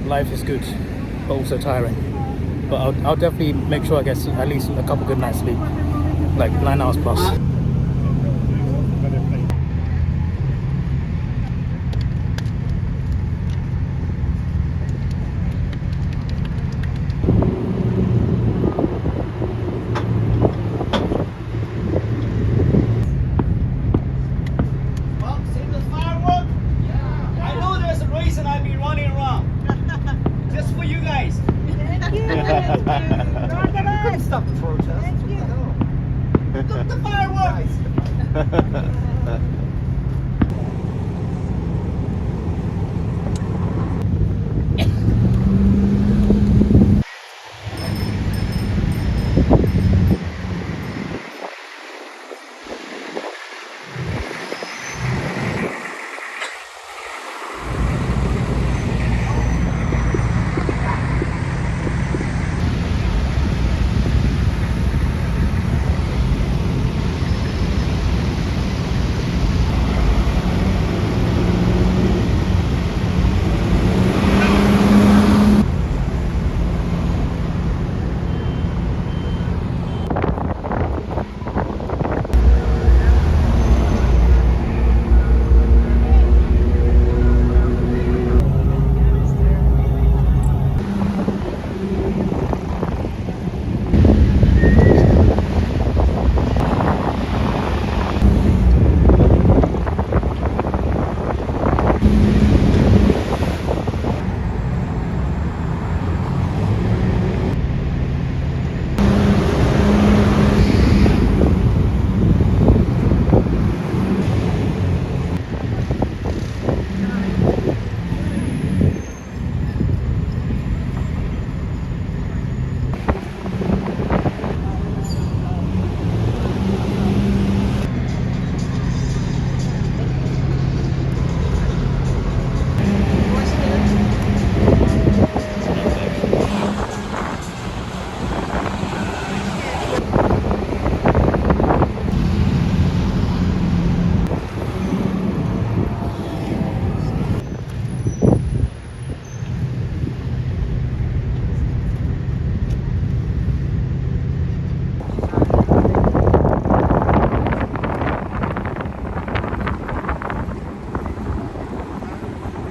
Speaker 1: life is good, but also tiring. But I'll definitely make sure I get at least a couple good nights sleep, like 9 hours plus.
Speaker 3: Stop the protest. Thank you. Look, the fireworks.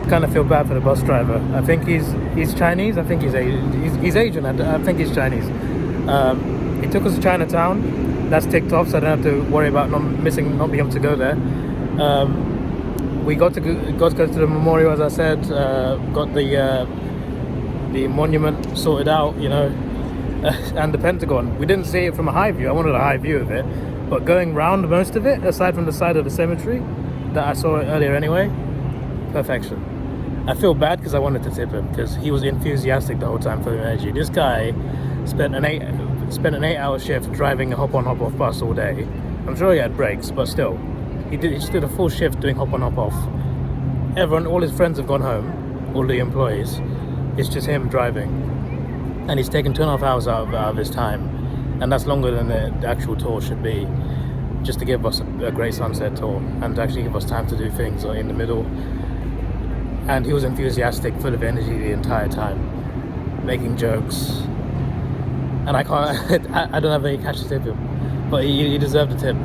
Speaker 1: Kind of feel bad for the bus driver. I think he's Chinese. I think he's Asian. I think he's Chinese. He took us to Chinatown. That's ticked off, so I don't have to worry about not being able to go there. We got to go to the memorial, as I said. Got the monument sorted out, you know, and the Pentagon. We didn't see it from a high view. I wanted a high view of it, but going round most of it, aside from the side of the cemetery that I saw earlier anyway, perfection. I feel bad because I wanted to tip him, because he was enthusiastic the whole time for the energy. This guy spent an 8-hour shift driving a hop-on hop-off bus all day. I'm sure he had breaks, but still, he just did a full shift doing hop-on hop-off. Everyone, all his friends have gone home, all the employees. It's just him driving, and he's taken 2.5 hours out of his time, and that's longer than the actual tour should be, just to give us a great sunset tour and to actually give us time to do things in the middle. And he was enthusiastic, full of energy the entire time, making jokes. And I don't have any cash to tip him, but he deserved a tip.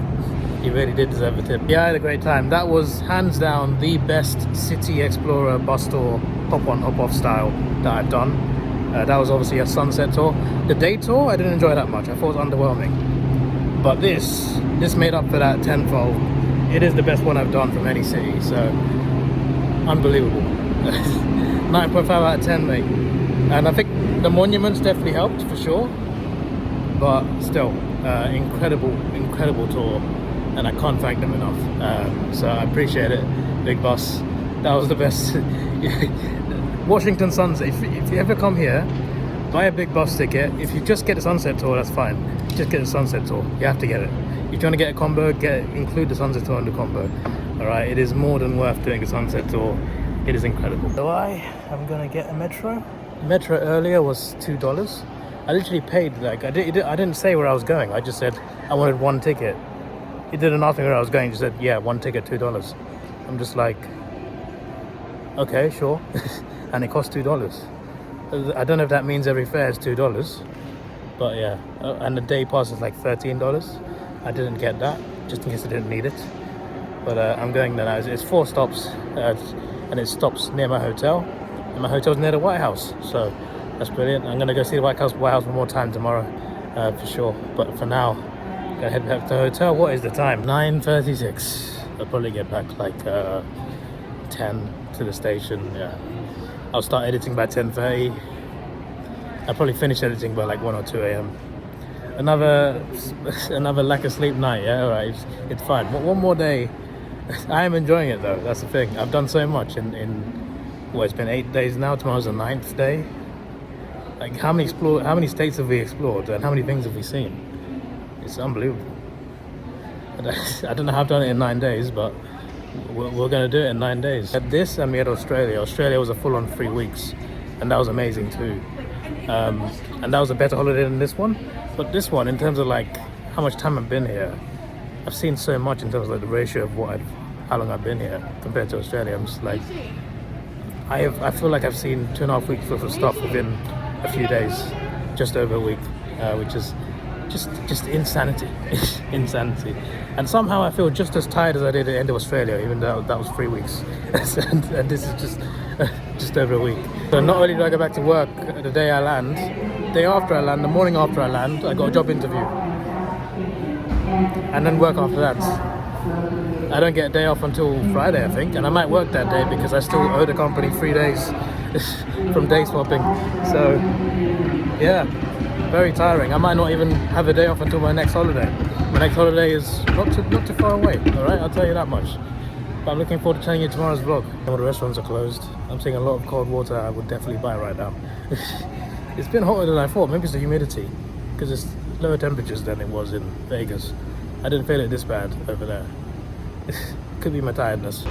Speaker 1: He really did deserve a tip. Yeah, I had a great time. That was hands down the best City Explorer bus tour, hop-on hop-off style that I've done. That was obviously a sunset tour. The day tour I didn't enjoy that much. I thought it was underwhelming. But this made up for that tenfold. It is the best one I've done from any city. So unbelievable. 9.5 out of 10, mate. And I think the monuments definitely helped for sure, but still, incredible tour, and I can't thank them enough. So I appreciate it, Big Boss. That was the best. Washington Sunset. If you ever come here, buy a Big Boss ticket. If you just get the sunset tour, that's fine. Just get the sunset tour. You have to get it. If you want to get a combo, include the sunset tour in the combo. All right, it is more than worth doing a sunset tour. It is incredible. So I am gonna get a metro. Metro earlier was $2. I literally paid, like, I didn't say where I was going. I just said I wanted one ticket. He didn't ask me where I was going. He just said, yeah, one ticket, $2. I'm just like, okay, sure. And it cost $2. I don't know if that means every fare is $2, but yeah. And the day pass is like $13. I didn't get that, just in case I didn't need it. But I'm going there now. It's 4 stops, and it stops near my hotel. And my hotel's near the White House, so that's brilliant. I'm gonna go see the White House one more time tomorrow, for sure. But for now, I'm gonna head back to the hotel. What is the time? 9:36. I'll probably get back like 10 to the station. Yeah, I'll start editing by 10:30. I'll probably finish editing by like 1 or 2 a.m. Another lack of sleep night. Yeah, all right, it's fine. One more day. I am enjoying it though. That's the thing. I've done so much in what, it's been 8 days now. Tomorrow's the 9th day. Like, how many states have we explored, and how many things have we seen? It's unbelievable. I don't know how I've done it in 9 days, but we're gonna do it in 9 days. At this, and we had Australia. Australia was a full-on 3 weeks, and that was amazing too. And that was a better holiday than this one. But this one, in terms of like how much time I've been here, I've seen so much in terms of like the ratio of how long I've been here compared to Australia. I'm just like, I feel like I've seen 2.5 weeks worth of stuff within a few days, just over a week, which is just insanity. Insanity. And somehow I feel just as tired as I did at the end of Australia, even though that was 3 weeks. and this is just over a week. So not only do I go back to work the day I land, day after I land, the morning after I land, I got a job interview, and then work after that. I don't get a day off until Friday, I think, and I might work that day because I still owe the company 3 days from day swapping. So yeah, very tiring. I might not even have a day off until my next holiday. My next holiday is not too far away, all right? I'll tell you that much. But I'm looking forward to telling you tomorrow's vlog. All the restaurants are closed. I'm seeing a lot of cold water I would definitely buy right now. It's been hotter than I thought. Maybe it's the humidity, because it's lower temperatures than it was in Vegas. I didn't feel it this bad over there. Could be my tiredness.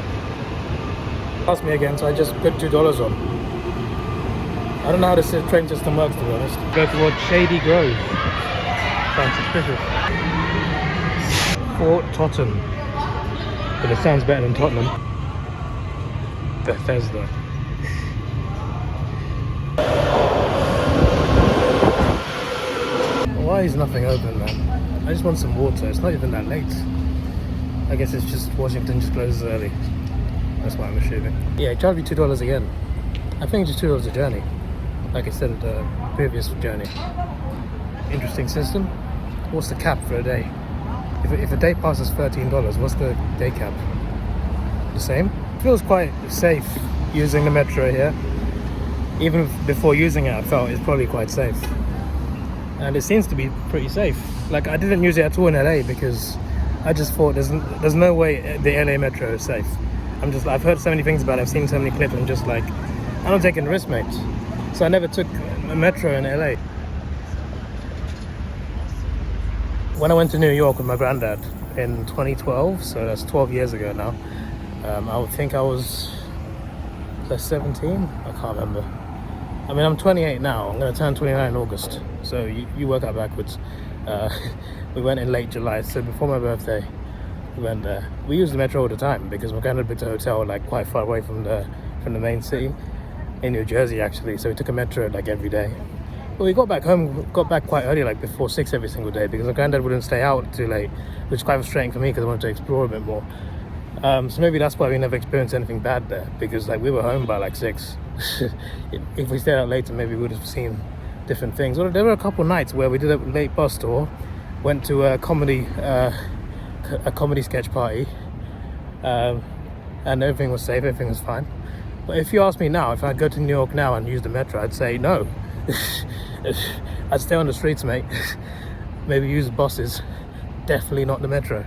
Speaker 1: Asked me again, so I just put $2 on. I don't know how this train system works, to be honest. Go towards Shady Grove. Sounds suspicious. Fort Totten. But it sounds better than Tottenham. Bethesda. Why is nothing open, man? I just want some water. It's not even that late. I guess it's just Washington just closes early. That's why I'm assuming. Yeah, it charged me $2 again. I think it's just $2 a journey, like I said at the previous journey. Interesting system. What's the cap for a day? If a day pass is $13, what's the day cap? The same? It feels quite safe using the metro here. Even before using it, I felt it's probably quite safe. And it seems to be pretty safe. Like, I didn't use it at all in LA because I just thought there's no way the LA metro is safe. I've heard so many things about it, I've seen so many clips, I'm just like, I'm not taking risks, mate. So I never took a metro in LA. When I went to New York with my granddad in 2012, so that's 12 years ago now, I would think I was 17? I can't remember. I mean, I'm 28 now, I'm going to turn 29 in August, so you work out backwards. We went in late July, so before my birthday, we went there. We use the metro all the time because my granddad booked a hotel like quite far away from the main city, in New Jersey actually, so we took a metro like every day. Well, we got back quite early, like before 6 every single day, because my granddad wouldn't stay out too late, which is quite frustrating for me because I wanted to explore a bit more. So maybe that's why we never experienced anything bad there, because like we were home by like 6. If we stayed out later, maybe we would have seen different things. Well, there were a couple nights where we did a late bus tour, went to a comedy sketch party, and and everything was safe, everything was fine. But if you ask me now, if I go to New York now and use the metro, I'd say no. I'd stay on the streets, mate. Maybe use buses, definitely not the metro.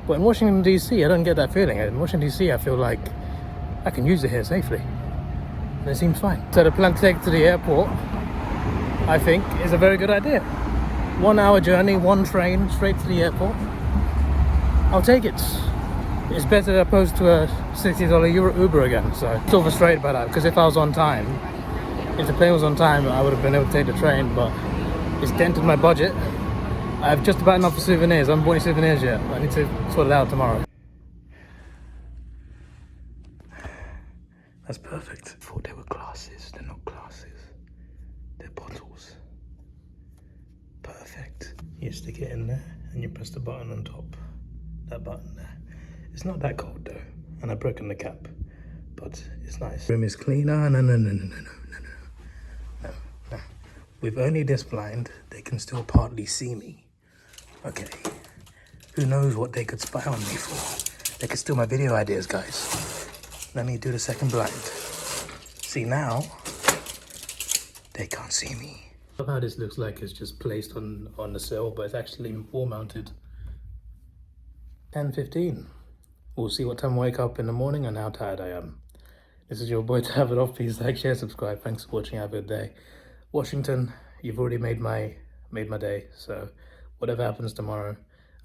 Speaker 1: But in Washington D.C, I don't get that feeling. In Washington D.C, I feel like I can use it here safely. And it seems fine. So the plan to take it to the airport, I think, is a very good idea. 1 hour journey, one train, straight to the airport. I'll take it. It's better opposed to a $60 Uber again. So I'm still frustrated by that, because if I was on time, if the plane was on time, I would have been able to take the train, but it's dented my budget. I have just about enough for souvenirs. I haven't bought any souvenirs yet. I need to sort it out tomorrow. That's perfect. I thought they were glasses. They're not glasses. They're bottles. Perfect. You stick it in there and you press the button on top. That button there. It's not that cold though. And I've broken the cap. But it's nice. Room is clean. No. With only this blind, they can still partly see me. Okay. Who knows what they could spy on me for? They could steal my video ideas, guys. Let me do the second blind. See, now they can't see me. I love how this looks like it's just placed on the sill, but it's actually wall mounted. 10:15. We'll see what time I wake up in the morning and how tired I am. This is your boy Davidoff. Please like, share, subscribe. Thanks for watching. Have a good day. Washington, you've already made my day. So whatever happens tomorrow,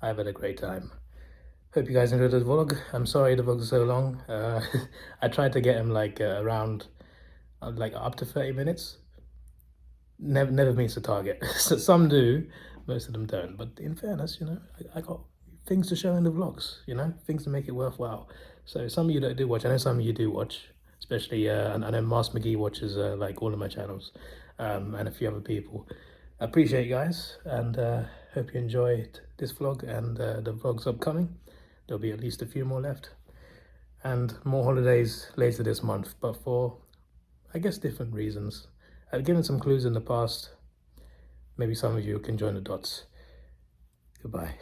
Speaker 1: I've had a great time. Hope you guys enjoyed the vlog. I'm sorry the vlog is so long. I tried to get him like around like up to 30 minutes. Never meets the target. So some do, most of them don't. But in fairness, you know, I got things to show in the vlogs, you know, things to make it worthwhile. So some of you that do watch, I know some of you do watch, especially I know Mars McGee watches like all of my channels, and a few other people. I appreciate you guys, and hope you enjoyed this vlog and the vlogs upcoming. There'll be at least a few more left, and more holidays later this month, but for, I guess, different reasons. I've given some clues in the past. Maybe some of you can join the dots. Goodbye.